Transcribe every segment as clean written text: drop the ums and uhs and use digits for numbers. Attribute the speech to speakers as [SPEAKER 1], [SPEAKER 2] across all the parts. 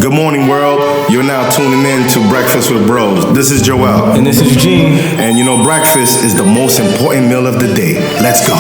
[SPEAKER 1] Good morning, world. You're now tuning in to Breakfast with Bros. This is Joel.
[SPEAKER 2] And this is Gene.
[SPEAKER 1] And you know, breakfast is the most important meal of the day. Let's go.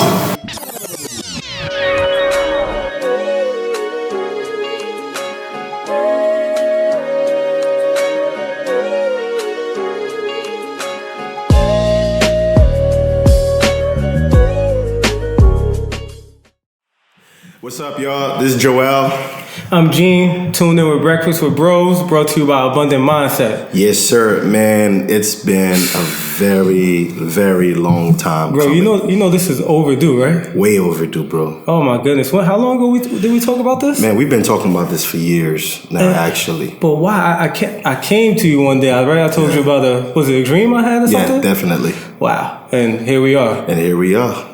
[SPEAKER 1] What's up, y'all? This is Joel.
[SPEAKER 2] I'm Gene, tuned in with Breakfast with Bros, brought to you by Abundant Mindset.
[SPEAKER 1] Yes, sir, man. It's been a very, very long time.
[SPEAKER 2] Bro, you know this is overdue, right?
[SPEAKER 1] Way overdue, bro.
[SPEAKER 2] Oh my goodness. How long ago did we talk about this?
[SPEAKER 1] Man, we've been talking about this for years now, actually.
[SPEAKER 2] But why? I came to you one day, right? I told you about was it a dream I had or something?
[SPEAKER 1] Yeah, definitely.
[SPEAKER 2] Wow. And here we are.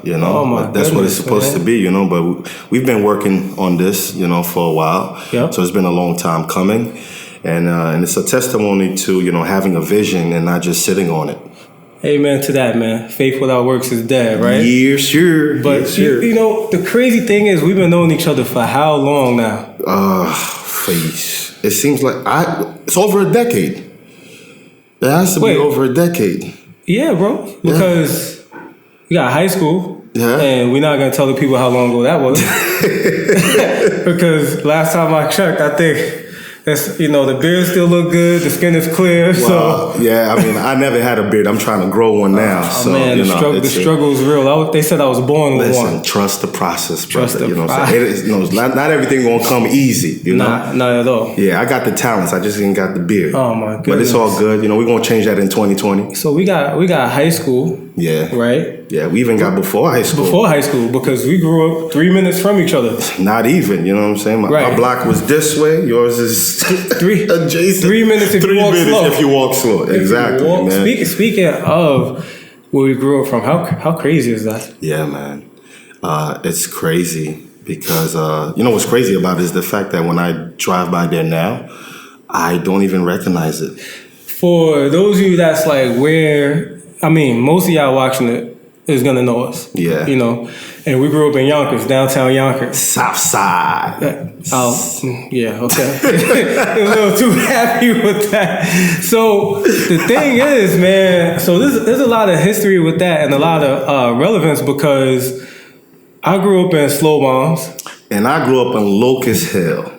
[SPEAKER 1] You know.
[SPEAKER 2] Oh my
[SPEAKER 1] That's what it's supposed to be, you know. But we've been working on this, you know, for a while.
[SPEAKER 2] Yep.
[SPEAKER 1] So it's been a long time coming. And it's a testimony to, you know, having a vision and not just sitting on it.
[SPEAKER 2] Amen to that, man. Faith without works is dead, right?
[SPEAKER 1] Yeah, sure.
[SPEAKER 2] But,
[SPEAKER 1] yeah, sure.
[SPEAKER 2] You know, the crazy thing is we've been knowing each other for how long now?
[SPEAKER 1] It seems like it's over a decade. It has to be over a decade.
[SPEAKER 2] Yeah, bro. Because we got high school, and we're not going to tell the people how long ago that was. Because last time I checked, I think that's, you know, the beard still look good, the skin is clear.
[SPEAKER 1] Well,
[SPEAKER 2] so
[SPEAKER 1] yeah, I mean, I never had a beard. I'm trying to grow one now. So,
[SPEAKER 2] man,
[SPEAKER 1] you
[SPEAKER 2] the struggle is real. They said I was born with one.
[SPEAKER 1] Trust the process, brother.
[SPEAKER 2] Trust the
[SPEAKER 1] you know what I'm saying? Not everything gonna come easy. You know,
[SPEAKER 2] not at all.
[SPEAKER 1] Yeah, I got the talents. I just ain't got the beard.
[SPEAKER 2] Oh my goodness!
[SPEAKER 1] But it's all good. You know, we're gonna change that in 2020.
[SPEAKER 2] So we got high school.
[SPEAKER 1] Yeah.
[SPEAKER 2] Right.
[SPEAKER 1] Yeah, we even got before high school.
[SPEAKER 2] Before high school, because we grew up 3 minutes from each other.
[SPEAKER 1] Not even. You know what I'm saying? My block was this way. Yours is adjacent.
[SPEAKER 2] 3 minutes if you walk slow.
[SPEAKER 1] If you walk slow. Exactly, man.
[SPEAKER 2] Speaking of where we grew up from, how crazy is that?
[SPEAKER 1] Yeah, man. It's crazy because, you know what's crazy about it is the fact that when I drive by there now, I don't even recognize it.
[SPEAKER 2] For those of you that's like most of y'all watching it is going to know us.
[SPEAKER 1] Yeah.
[SPEAKER 2] You know, and we grew up in Yonkers, downtown Yonkers.
[SPEAKER 1] South Side.
[SPEAKER 2] Yeah, okay. A little too happy with that. So the thing is, man, so there's a lot of history with that and a lot of relevance because I grew up in Slow Moms.
[SPEAKER 1] And I grew up in Locust Hill.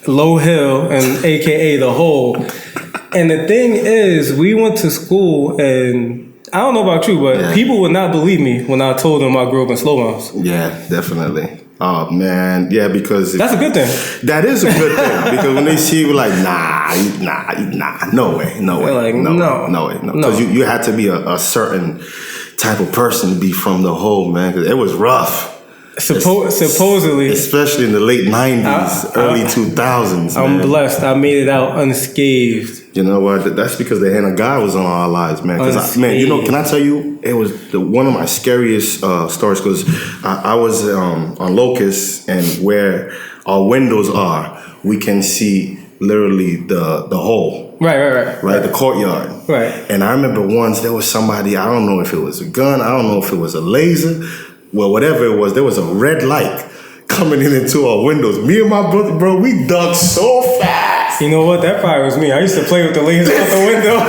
[SPEAKER 2] Low Hill, and AKA the Hole. And the thing is, we went to school and I don't know about you, but people would not believe me when I told them I grew up in Slow Moms.
[SPEAKER 1] Yeah, definitely. Oh, man. Yeah, because...
[SPEAKER 2] That's a good thing.
[SPEAKER 1] That is a good thing. Because when they see you, like, nah, no way.
[SPEAKER 2] They're like, no way.
[SPEAKER 1] Because you had to be a certain type of person to be from the Hole, man. Because it was rough.
[SPEAKER 2] Supposedly.
[SPEAKER 1] Especially in the late 90s, early 2000s,
[SPEAKER 2] I'm
[SPEAKER 1] man.
[SPEAKER 2] blessed. I made it out unscathed.
[SPEAKER 1] You know what? That's because the hand of God was on our lives, man. You know, can I tell you, it was one of my scariest stories because I was on Locust, and where our windows are, we can see literally the hole.
[SPEAKER 2] Right.
[SPEAKER 1] The courtyard.
[SPEAKER 2] Right.
[SPEAKER 1] And I remember once there was somebody, I don't know if it was a gun, I don't know if it was a laser, well, whatever it was, there was a red light coming into our windows. Me and my brother, bro, we ducked so fast.
[SPEAKER 2] You know what? That probably was me. I used to play with the laser out the window.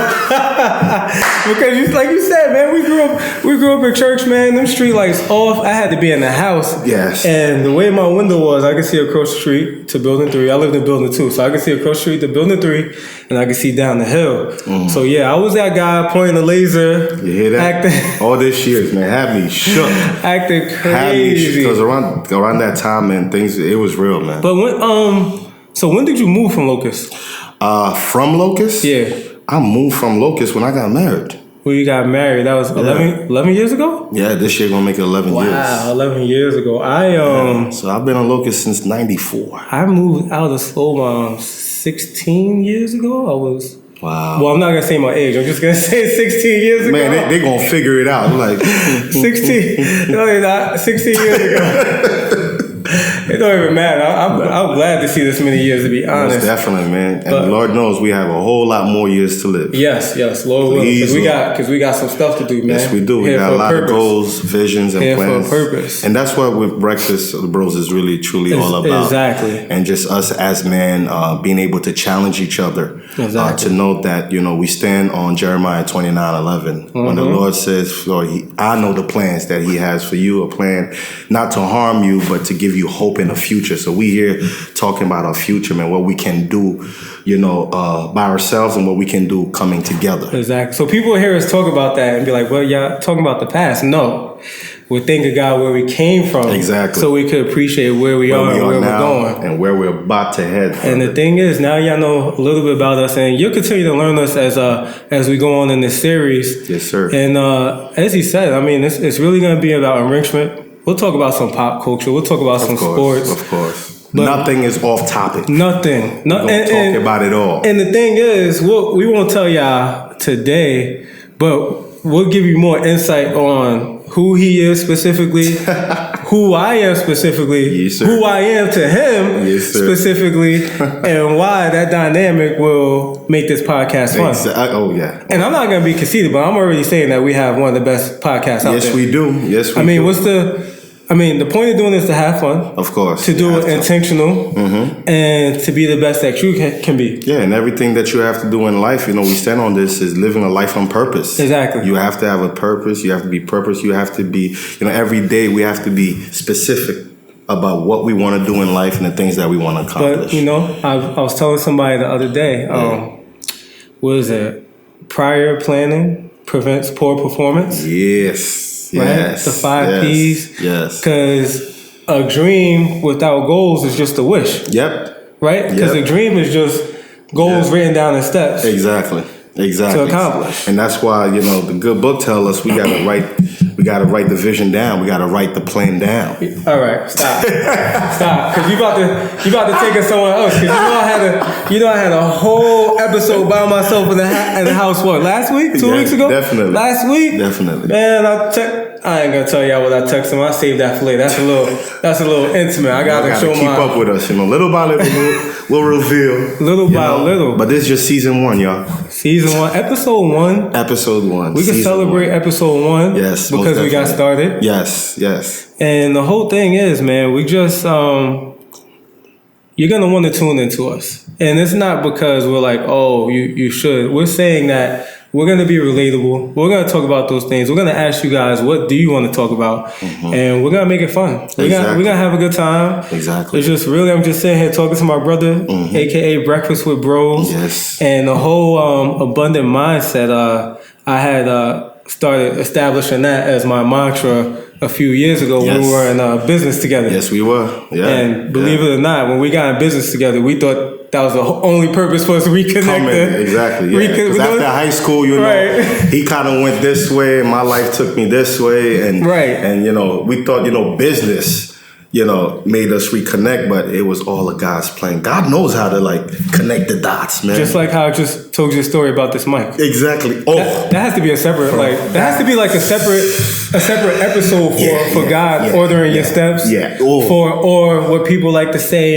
[SPEAKER 2] Because like you said, man, we grew up in church, man. Them street lights off. I had to be in the house.
[SPEAKER 1] Yes.
[SPEAKER 2] And the way my window was, I could see across the street to building 3. I lived in building 2, so I could see across the street to building 3, and I could see down the hill. Mm. So yeah, I was that guy pointing the laser.
[SPEAKER 1] You hear that? All this years, man, had me shook.
[SPEAKER 2] Acting crazy.
[SPEAKER 1] Because around that time, man, it was real, man.
[SPEAKER 2] But when did you move from Locust?
[SPEAKER 1] From Locust?
[SPEAKER 2] Yeah. I
[SPEAKER 1] moved from Locust when I got married.
[SPEAKER 2] When you got married, that was 11 years ago?
[SPEAKER 1] Yeah, this year gonna make it 11 years.
[SPEAKER 2] Wow, 11 years ago.
[SPEAKER 1] So I've been on Locust since 94.
[SPEAKER 2] I moved out of Slow Moms 16 years ago.
[SPEAKER 1] Wow.
[SPEAKER 2] Well, I'm not gonna say my age. I'm just gonna say 16 years ago.
[SPEAKER 1] Man, they gonna figure it out. Like
[SPEAKER 2] 16. No, they're not. 16 years ago. It don't even matter. I'm glad to see this many years, to be honest.
[SPEAKER 1] Most definitely, man. And Lord knows we have a whole lot more years to live.
[SPEAKER 2] Yes, Lord willing. Because we got some stuff to do, man.
[SPEAKER 1] Yes, we do. We got a lot of goals, visions, and plans.
[SPEAKER 2] For a purpose.
[SPEAKER 1] And that's what with Breakfast of the Bros is really, truly all about.
[SPEAKER 2] Exactly.
[SPEAKER 1] And just us as men being able to challenge each other.
[SPEAKER 2] Exactly.
[SPEAKER 1] To know that, we stand on Jeremiah 29:11. When the Lord says, Lord, I know the plans that he has for you, a plan not to harm you, but to give you hope in the future. So we here talking about our future, man, what we can do, by ourselves and what we can do coming together.
[SPEAKER 2] Exactly. So people hear us talk about that and be like, well, y'all talking about the past. No. We're thanking God where we came from.
[SPEAKER 1] Exactly.
[SPEAKER 2] So we could appreciate where we are and where we're going.
[SPEAKER 1] And where we're about to head.
[SPEAKER 2] And the thing is, now y'all know a little bit about us, and you'll continue to learn us as we go on in this series.
[SPEAKER 1] Yes, sir.
[SPEAKER 2] And as he said, I mean, it's really going to be about enrichment. We'll talk about some pop culture. We'll talk about some sports.
[SPEAKER 1] Of course. But nothing is off topic.
[SPEAKER 2] Nothing.
[SPEAKER 1] We're going to talk about it all.
[SPEAKER 2] And the thing is, we won't tell y'all today, but we'll give you more insight on who he is specifically, who I am specifically,
[SPEAKER 1] yes, sir.
[SPEAKER 2] who I am to him
[SPEAKER 1] yes,
[SPEAKER 2] specifically, and why that dynamic will make this podcast fun.
[SPEAKER 1] Oh, yeah.
[SPEAKER 2] And I'm not going to be conceited, but I'm already saying that we have one of the best podcasts out there.
[SPEAKER 1] Yes, we do. Yes, we
[SPEAKER 2] do. The point of doing this is to have fun.
[SPEAKER 1] Of course.
[SPEAKER 2] To do it intentional and to be the best that you can be.
[SPEAKER 1] Yeah, and everything that you have to do in life, we stand on this, is living a life on purpose.
[SPEAKER 2] Exactly.
[SPEAKER 1] You have to have a purpose. You have to be purpose. You have to be, every day we have to be specific about what we want to do in life and the things that we want to accomplish.
[SPEAKER 2] But, I was telling somebody the other day, what is it? Prior planning prevents poor performance.
[SPEAKER 1] Yes.
[SPEAKER 2] Right?
[SPEAKER 1] Yes,
[SPEAKER 2] the 5 P's.
[SPEAKER 1] Yes.
[SPEAKER 2] Because a dream without goals is just a wish.
[SPEAKER 1] Yep.
[SPEAKER 2] Right? Because a dream is just goals written down in steps.
[SPEAKER 1] Exactly.
[SPEAKER 2] To accomplish.
[SPEAKER 1] And that's why, the good book tells us we gotta write the vision down. We gotta write the plan down.
[SPEAKER 2] All right, stop. Because you about to take us somewhere else. Because I had a whole episode by myself in the house. What, last week? 2 weeks ago?
[SPEAKER 1] Definitely.
[SPEAKER 2] Last week?
[SPEAKER 1] Definitely.
[SPEAKER 2] Man, I ain't gonna tell y'all what I texted him. I saved that for later. That's a little intimate. I gotta show
[SPEAKER 1] keep up with us. Little by little, we'll reveal.
[SPEAKER 2] Little by little.
[SPEAKER 1] But this is just season 1, y'all.
[SPEAKER 2] Season 1, episode 1.
[SPEAKER 1] Episode 1.
[SPEAKER 2] We can celebrate episode 1.
[SPEAKER 1] Yes,
[SPEAKER 2] because we got started.
[SPEAKER 1] Yes.
[SPEAKER 2] And the whole thing is, man, we just you're gonna want to tune into us, and it's not because we're like, oh, you should. We're saying that we're gonna be relatable. We're gonna talk about those things. We're gonna ask you guys, what do you want to talk about, and we're gonna make it fun. We're gonna have a good time.
[SPEAKER 1] Exactly.
[SPEAKER 2] It's just really, I'm just sitting here talking to my brother, aka Breakfast with Bros.
[SPEAKER 1] Yes.
[SPEAKER 2] And the whole abundant mindset. I had started establishing that as my mantra a few years ago when we were in business together.
[SPEAKER 1] Yes, we were. Yeah.
[SPEAKER 2] And believe it or not, when we got in business together, we thought that was the only purpose for us to reconnect.
[SPEAKER 1] Exactly. Yeah. Because after high school, he kind of went this way, and my life took me this way, and we thought business. Made us reconnect, but it was all a God's plan. God knows how to connect the dots, man.
[SPEAKER 2] Just like how I just told you a story about this mic.
[SPEAKER 1] Exactly. Oh,
[SPEAKER 2] that has to be a separate that has to be a separate episode for God ordering your steps.
[SPEAKER 1] Yeah.
[SPEAKER 2] Or what people like to say.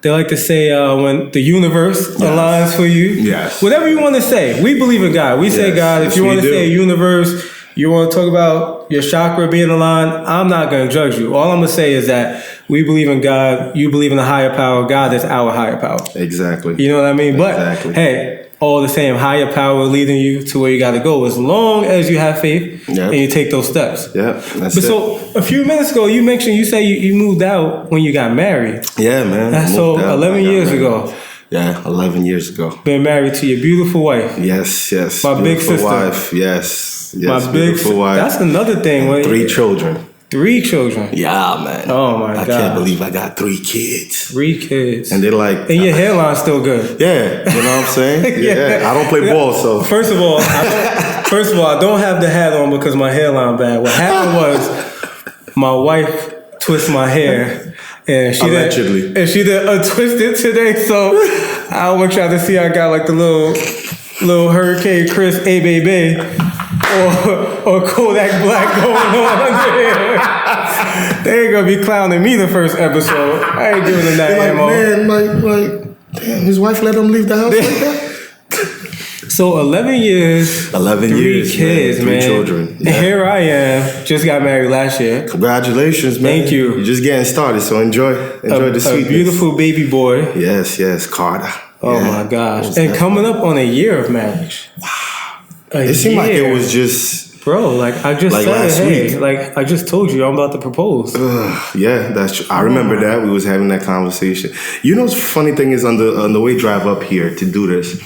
[SPEAKER 2] They like to say when the universe aligns for you.
[SPEAKER 1] Yes.
[SPEAKER 2] Whatever you want to say, we believe in God. We say God. If you want to say universe. You want to talk about your chakra being aligned? I'm not going to judge you. All I'm going to say is that we believe in God. You believe in a higher power. God is our higher power.
[SPEAKER 1] Exactly.
[SPEAKER 2] You know what I mean? But hey, all the same, higher power leading you to where you got to go as long as you have faith and you take those steps.
[SPEAKER 1] Yeah,
[SPEAKER 2] So a few minutes ago, you mentioned you say you moved out when you got married.
[SPEAKER 1] Yeah, man.
[SPEAKER 2] That's 11 years ago.
[SPEAKER 1] Yeah, 11 years ago.
[SPEAKER 2] Been married to your beautiful wife.
[SPEAKER 1] Yes.
[SPEAKER 2] My big sister.
[SPEAKER 1] Wife. Yes.
[SPEAKER 2] My beautiful wife. That's another thing.
[SPEAKER 1] 3 children.
[SPEAKER 2] 3 children.
[SPEAKER 1] Yeah, man.
[SPEAKER 2] Oh my God.
[SPEAKER 1] I can't believe I got 3 kids.
[SPEAKER 2] 3 kids.
[SPEAKER 1] And they're like...
[SPEAKER 2] And your hairline's still good.
[SPEAKER 1] Yeah, you know what I'm saying? Yeah. I don't play ball, so...
[SPEAKER 2] First of all, I don't have the hat on because my hairline bad. What happened was my wife twisted my hair. And she did untwist it today, so I was trying to see I got the little Hurricane Chris A Baby or Kodak Black going on under here. They ain't gonna be clowning me the first episode. I ain't giving them that ammo.
[SPEAKER 1] Man, damn, his wife let him leave the house like that?
[SPEAKER 2] So 11 years, 3 kids, man.
[SPEAKER 1] 3 children.
[SPEAKER 2] Yeah. And here I am, just got married last year.
[SPEAKER 1] Congratulations, man.
[SPEAKER 2] Thank you.
[SPEAKER 1] You're just getting started, so enjoy the sweetness.
[SPEAKER 2] A beautiful baby boy.
[SPEAKER 1] Yes, Carter.
[SPEAKER 2] Oh my gosh. And coming up on a year of marriage.
[SPEAKER 1] Wow. It seemed like it was just...
[SPEAKER 2] Bro, like I just said, hey, like I just told you I'm about to propose.
[SPEAKER 1] Yeah, that's true. I remember that. We was having that conversation. You know, the funny thing is on the way drive up here to do this,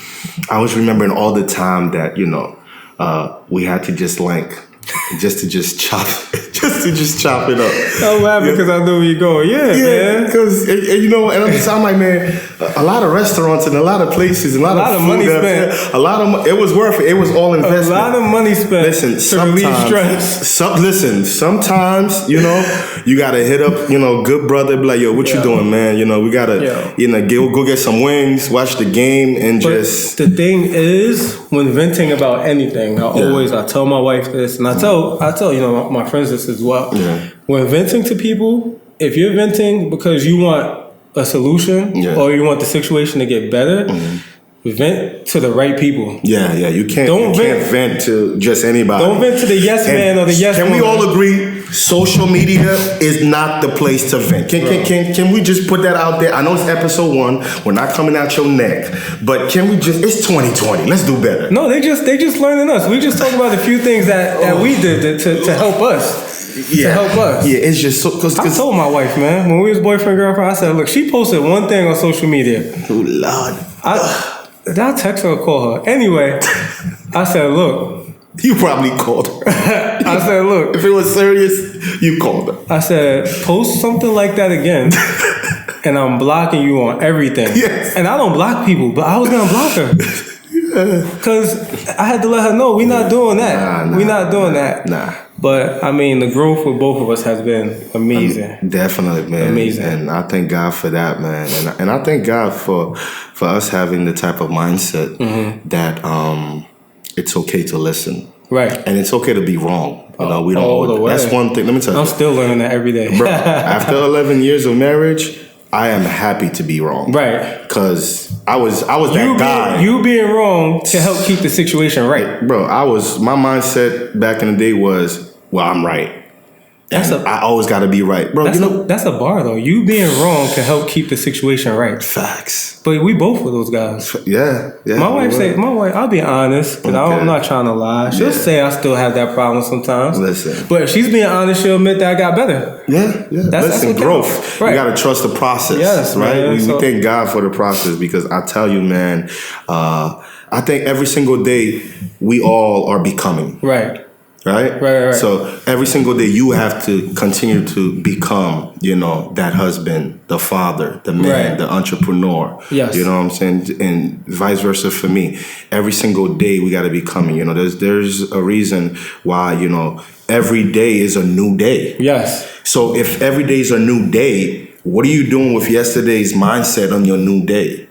[SPEAKER 1] I was remembering all the time that, you know, we had to just chop it up.
[SPEAKER 2] I'm laughing because I know where you're going. Yeah, man.
[SPEAKER 1] Because you know, and I'm like, man, a lot of restaurants and a lot of places, and a lot of
[SPEAKER 2] money spent.
[SPEAKER 1] It was worth it. It was all investment.
[SPEAKER 2] A lot of money spent.
[SPEAKER 1] Listen, sometimes you know you gotta hit up, you know, good brother, be like, yo, what you doing, man? You know, we gotta, you know, go get some wings, watch the game, and just.
[SPEAKER 2] The thing is, when venting about anything, I tell my wife this, and I tell you know my friends this as well. Yeah. When venting to people, if you're venting because you want a solution or you want the situation to get better, vent to the right people.
[SPEAKER 1] Yeah. You can't vent to just anybody.
[SPEAKER 2] Don't vent to the yes man or the yes woman.
[SPEAKER 1] Can we all agree? Social media is not the place to vent. Can we just put that out there? I know it's episode 1. We're not coming out your neck, but can we just? It's 2020. Let's do better.
[SPEAKER 2] No, they just learning us. We just talk about a few things that we did to help us.
[SPEAKER 1] Yeah.
[SPEAKER 2] To help us.
[SPEAKER 1] Yeah, it's just so. Cause
[SPEAKER 2] I told my wife, man, when we was boyfriend girlfriend, I said, look, she posted one thing on social media.
[SPEAKER 1] Oh Lord.
[SPEAKER 2] I'll text her or call her. Anyway, I said, look.
[SPEAKER 1] You probably called her.
[SPEAKER 2] I said, look.
[SPEAKER 1] If it was serious, you called her.
[SPEAKER 2] I said, post something like that again, and I'm blocking you on everything.
[SPEAKER 1] Yes.
[SPEAKER 2] And I don't block people, but I was going to block her. Because I had to let her know, we're not doing that. We're not doing that.
[SPEAKER 1] Nah.
[SPEAKER 2] But, I mean, the growth with both of us has been amazing.
[SPEAKER 1] Definitely, man.
[SPEAKER 2] Amazing.
[SPEAKER 1] And I thank God for that, man. And I thank God for us having the type of mindset that it's okay to listen.
[SPEAKER 2] Right.
[SPEAKER 1] And it's okay to be wrong. You know, we don't. That's one thing. Let me tell you.
[SPEAKER 2] I'm still learning that every day.
[SPEAKER 1] Bro, after 11 years of marriage, I am happy to be wrong.
[SPEAKER 2] Right.
[SPEAKER 1] Because I was that guy.
[SPEAKER 2] You being wrong to help keep the situation right.
[SPEAKER 1] Bro, my mindset back in the day was, well, I'm right. I always got to be right. Bro,
[SPEAKER 2] that's a bar, though. You being wrong can help keep the situation right.
[SPEAKER 1] Facts.
[SPEAKER 2] But we both were those guys.
[SPEAKER 1] Yeah.
[SPEAKER 2] My wife, I'll be honest, because I'm not trying to lie. She'll say I still have that problem sometimes.
[SPEAKER 1] Listen.
[SPEAKER 2] But if she's being honest, she'll admit that I got better.
[SPEAKER 1] Yeah. That's growth. Right. You got to trust the process.
[SPEAKER 2] Yes,
[SPEAKER 1] right?
[SPEAKER 2] Man,
[SPEAKER 1] we thank God for the process, because I tell you, man, I think every single day we all are becoming.
[SPEAKER 2] Right.
[SPEAKER 1] Right. So every single day you have to continue to become, you know, that husband, the father, the man, the entrepreneur.
[SPEAKER 2] Yes.
[SPEAKER 1] You know what I'm saying? And vice versa for me. Every single day we got to be coming. You know, there's a reason why, you know, every day is a new day.
[SPEAKER 2] Yes.
[SPEAKER 1] So if every day is a new day, what are you doing with yesterday's mindset on your new day?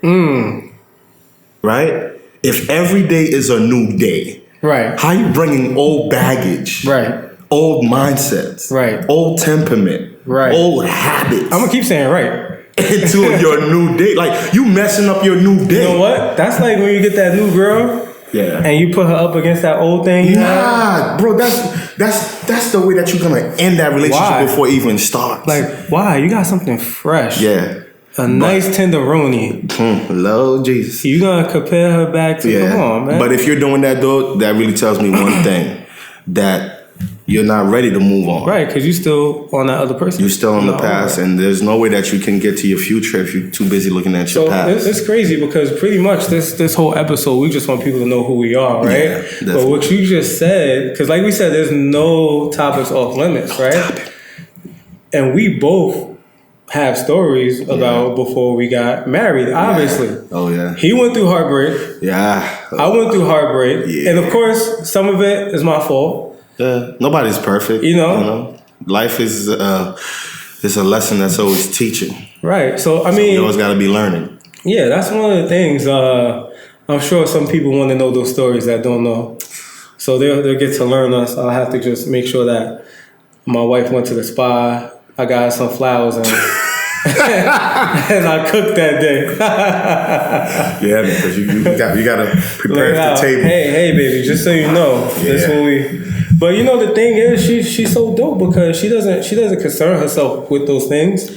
[SPEAKER 1] Right? If every day is a new day,
[SPEAKER 2] right.
[SPEAKER 1] how you bringing old baggage,
[SPEAKER 2] right,
[SPEAKER 1] old mindsets,
[SPEAKER 2] right,
[SPEAKER 1] old temperament,
[SPEAKER 2] right,
[SPEAKER 1] old habits?
[SPEAKER 2] I'm gonna keep saying right
[SPEAKER 1] into your new day. Like, you messing up your new day.
[SPEAKER 2] You know what? That's like when you get that new girl.
[SPEAKER 1] Yeah.
[SPEAKER 2] And you put her up against that old thing you had.
[SPEAKER 1] Bro, that's the way that you're gonna end that relationship before it even starts.
[SPEAKER 2] Like, why? You got something fresh.
[SPEAKER 1] Yeah.
[SPEAKER 2] Nice tenderoni.
[SPEAKER 1] Lord Jesus.
[SPEAKER 2] You gonna compare her back to, come on, man.
[SPEAKER 1] But if you're doing that, though, that really tells me one thing. That you're not ready to move on.
[SPEAKER 2] Right, because you're still on that other person.
[SPEAKER 1] You're still on the past, and there's no way that you can get to your future if you're too busy looking at your past.
[SPEAKER 2] It's crazy, because pretty much this whole episode, we just want people to know who we are, right? Yeah, but what you just said, because like we said, there's no topics off limits, right? And we both have stories about before we got married, obviously.
[SPEAKER 1] Oh, yeah.
[SPEAKER 2] He went through heartbreak.
[SPEAKER 1] Yeah.
[SPEAKER 2] I went through heartbreak. Yeah. And of course, some of it is my fault.
[SPEAKER 1] Yeah. Nobody's perfect.
[SPEAKER 2] You know?
[SPEAKER 1] Life is a lesson that's always teaching.
[SPEAKER 2] Right. So, I mean,
[SPEAKER 1] you always got to be learning.
[SPEAKER 2] Yeah, that's one of the things. I'm sure some people want to know those stories that don't know. So they'll get to learn us. I'll have to just make sure that my wife went to the spa I got her some flowers and and I cooked that day.
[SPEAKER 1] Yeah, because you gotta prepare the table.
[SPEAKER 2] Hey, baby, just so you know, that's when we. But you know the thing is, she's so dope because she doesn't concern herself with those things.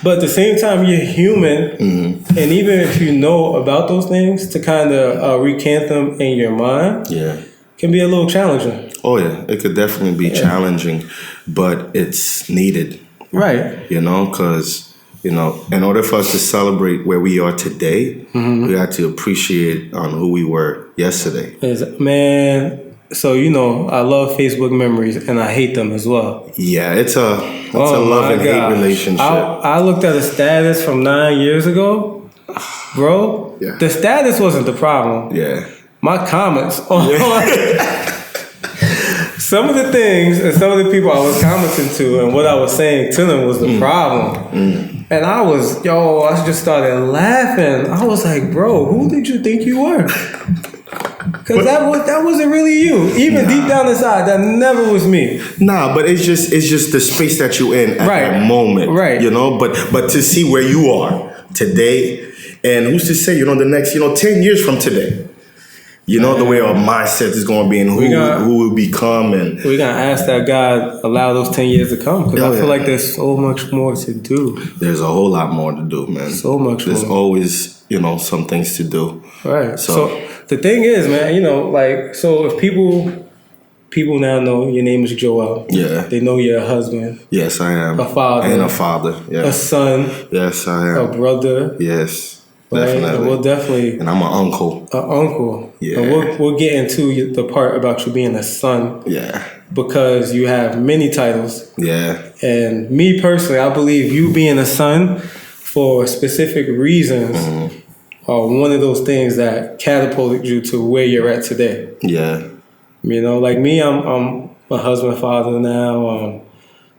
[SPEAKER 2] But at the same time, you're human, and even if you know about those things, to kind of recant them in your mind, can be a little challenging.
[SPEAKER 1] Oh yeah, it could definitely be challenging, but it's needed.
[SPEAKER 2] Right.
[SPEAKER 1] You know, because, you know, in order for us to celebrate where we are today, we have to appreciate who we were yesterday.
[SPEAKER 2] Man, so, you know, I love Facebook memories and I hate them as well.
[SPEAKER 1] Yeah, it's a love and hate relationship.
[SPEAKER 2] I looked at a status from 9 years ago. Bro, the status wasn't the problem.
[SPEAKER 1] Yeah.
[SPEAKER 2] My comments some of the things and some of the people I was commenting to and what I was saying to them was the problem. And I just started laughing. I was like, bro, who did you think you were? Because that wasn't really you. Even deep down inside, that never was me.
[SPEAKER 1] Nah, but it's just the space that you're in at that moment.
[SPEAKER 2] Right.
[SPEAKER 1] You know, but to see where you are today, and who's to say, you know, the next, 10 years from today, you know, the way our mindset is going to be and who will become. And
[SPEAKER 2] we're going to ask that God allow those 10 years to come because I feel like there's so much more to do.
[SPEAKER 1] There's a whole lot more to do, man.
[SPEAKER 2] So much
[SPEAKER 1] There's
[SPEAKER 2] more.
[SPEAKER 1] always, some things to do.
[SPEAKER 2] Right. So the thing is, man, so if people now know your name is Joel.
[SPEAKER 1] Yeah.
[SPEAKER 2] They know you're a husband.
[SPEAKER 1] Yes, I am.
[SPEAKER 2] A father.
[SPEAKER 1] And a father. Yeah.
[SPEAKER 2] A son.
[SPEAKER 1] Yes, I am.
[SPEAKER 2] A brother.
[SPEAKER 1] Yes.
[SPEAKER 2] Right?
[SPEAKER 1] Definitely.
[SPEAKER 2] And we'll definitely.
[SPEAKER 1] And I'm an uncle.
[SPEAKER 2] An uncle.
[SPEAKER 1] Yeah.
[SPEAKER 2] And we'll get into the part about you being a son.
[SPEAKER 1] Yeah.
[SPEAKER 2] Because you have many titles.
[SPEAKER 1] Yeah.
[SPEAKER 2] And me personally, I believe you being a son for specific reasons are one of those things that catapulted you to where you're at today.
[SPEAKER 1] Yeah.
[SPEAKER 2] You know, like me, I'm a husband, father now,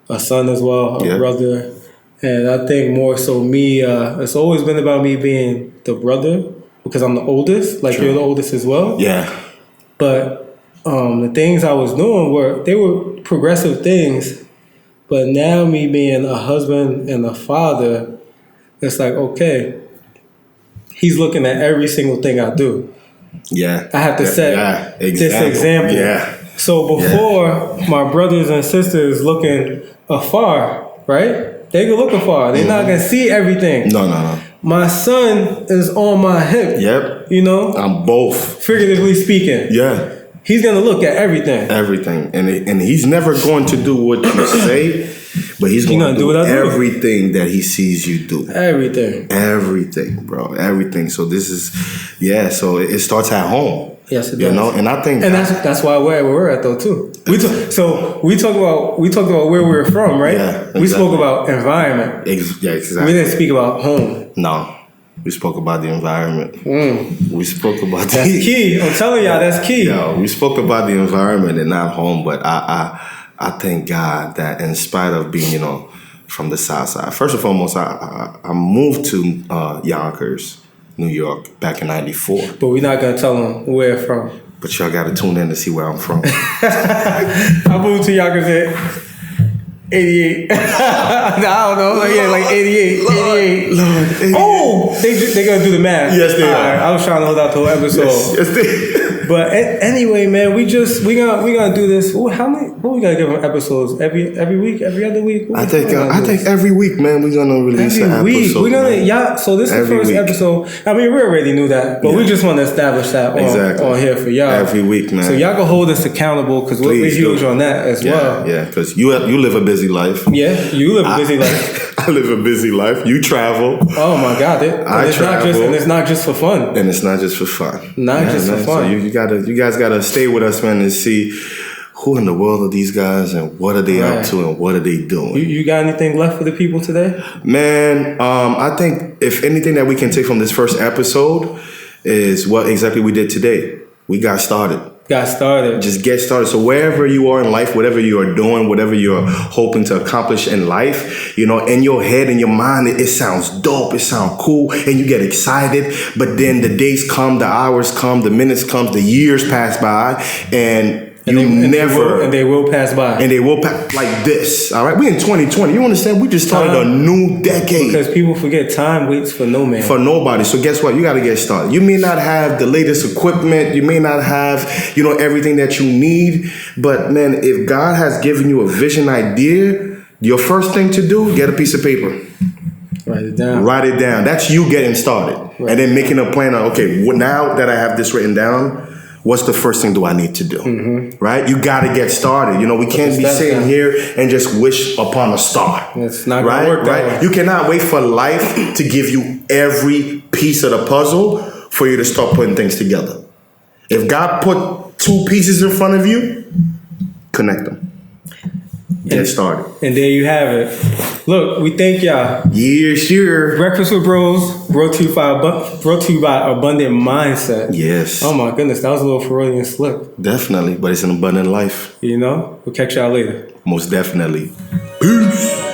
[SPEAKER 2] a son as well, a brother. And I think more so me, it's always been about me being the brother because I'm the oldest, like you're the oldest as well.
[SPEAKER 1] Yeah.
[SPEAKER 2] But the things I was doing were progressive things. But now me being a husband and a father, it's like, okay, he's looking at every single thing I do.
[SPEAKER 1] Yeah.
[SPEAKER 2] I have to set this example.
[SPEAKER 1] Yeah.
[SPEAKER 2] So before my brothers and sisters looking afar, right? They can look afar. They're not gonna see everything.
[SPEAKER 1] No.
[SPEAKER 2] My son is on my hip.
[SPEAKER 1] Yep.
[SPEAKER 2] You know?
[SPEAKER 1] I'm both.
[SPEAKER 2] Figuratively speaking.
[SPEAKER 1] Yeah.
[SPEAKER 2] He's gonna look at everything.
[SPEAKER 1] Everything. And he's never going to do what you say, but he's going to do everything that he sees you do. Everything, bro. Everything. So this is, so it starts at home.
[SPEAKER 2] Yes, it does.
[SPEAKER 1] You know, and I think,
[SPEAKER 2] and that's why where we're at though too. We talked about where we're from, right?
[SPEAKER 1] Yeah, exactly.
[SPEAKER 2] We spoke about environment.
[SPEAKER 1] Exactly.
[SPEAKER 2] We didn't speak about home.
[SPEAKER 1] No, we spoke about the environment. We spoke about
[SPEAKER 2] that's key. I'm telling y'all, that's key.
[SPEAKER 1] Yeah, we spoke about the environment and not home, but I thank God that in spite of being, from the South Side, first and foremost, I moved to Yonkers, New York, back in '94.
[SPEAKER 2] But we're not gonna tell them where from.
[SPEAKER 1] But y'all gotta tune in to see where I'm from.
[SPEAKER 2] I moved to Yonkers at 88. I don't know. Like 88.
[SPEAKER 1] Lord, 88.
[SPEAKER 2] Oh, they gonna do the math.
[SPEAKER 1] Yes, they are.
[SPEAKER 2] Right, I was trying to hold out the whole episode.
[SPEAKER 1] Yes, they.
[SPEAKER 2] But anyway, man, we gonna do this. What we gotta give them episodes every week, every other week?
[SPEAKER 1] I think every week, man, we're gonna release an episode.
[SPEAKER 2] We're gonna So this is the first episode. I mean, we already knew that, but we just want to establish that on here for y'all
[SPEAKER 1] every week, man.
[SPEAKER 2] So y'all can hold us accountable because we're huge on that as well.
[SPEAKER 1] Yeah, because you live a busy life.
[SPEAKER 2] Yeah, you live a busy life.
[SPEAKER 1] I live a busy life. You travel.
[SPEAKER 2] Oh my God!
[SPEAKER 1] I travel,
[SPEAKER 2] and it's not just for fun.
[SPEAKER 1] And it's not just for fun.
[SPEAKER 2] For fun.
[SPEAKER 1] So you guys gotta stay with us, man, and see who in the world are these guys and what are they up to and what are they doing.
[SPEAKER 2] You got anything left for the people today?
[SPEAKER 1] Man, I think if anything that we can take from this first episode is what exactly we did today. We got started. Just get started. So wherever you are in life, whatever you are doing, whatever you're hoping to accomplish in life, in your head, in your mind, it sounds dope. It sounds cool and you get excited. But then the days come, the hours come, the minutes come, the years pass by and
[SPEAKER 2] And they will pass by.
[SPEAKER 1] And they will pass like this. All right, we in 2020. You understand? We just started a new decade.
[SPEAKER 2] Because people forget time waits for no man.
[SPEAKER 1] For nobody. So guess what? You got to get started. You may not have the latest equipment. You may not have, everything that you need. But man, if God has given you a vision idea, your first thing to do, get a piece of paper.
[SPEAKER 2] Write it down.
[SPEAKER 1] Write it down. That's you getting started. Right. And then making a plan on, okay, now that I have this written down, what's the first thing do I need to do? Mm-hmm. Right? You got to get started. We can't be sitting here and just wish upon a star.
[SPEAKER 2] It's not going to work that way.
[SPEAKER 1] You cannot wait for life to give you every piece of the puzzle for you to start putting things together. If God put 2 pieces in front of you, connect them. Get started.
[SPEAKER 2] And there you have it. Look, we thank y'all.
[SPEAKER 1] Yeah, sure.
[SPEAKER 2] Breakfast with Bros brought to you by Abundant Mindset.
[SPEAKER 1] Yes.
[SPEAKER 2] Oh my goodness, that was a little Freudian slip.
[SPEAKER 1] Definitely, but it's an abundant life.
[SPEAKER 2] We'll catch y'all later.
[SPEAKER 1] Most definitely. Peace.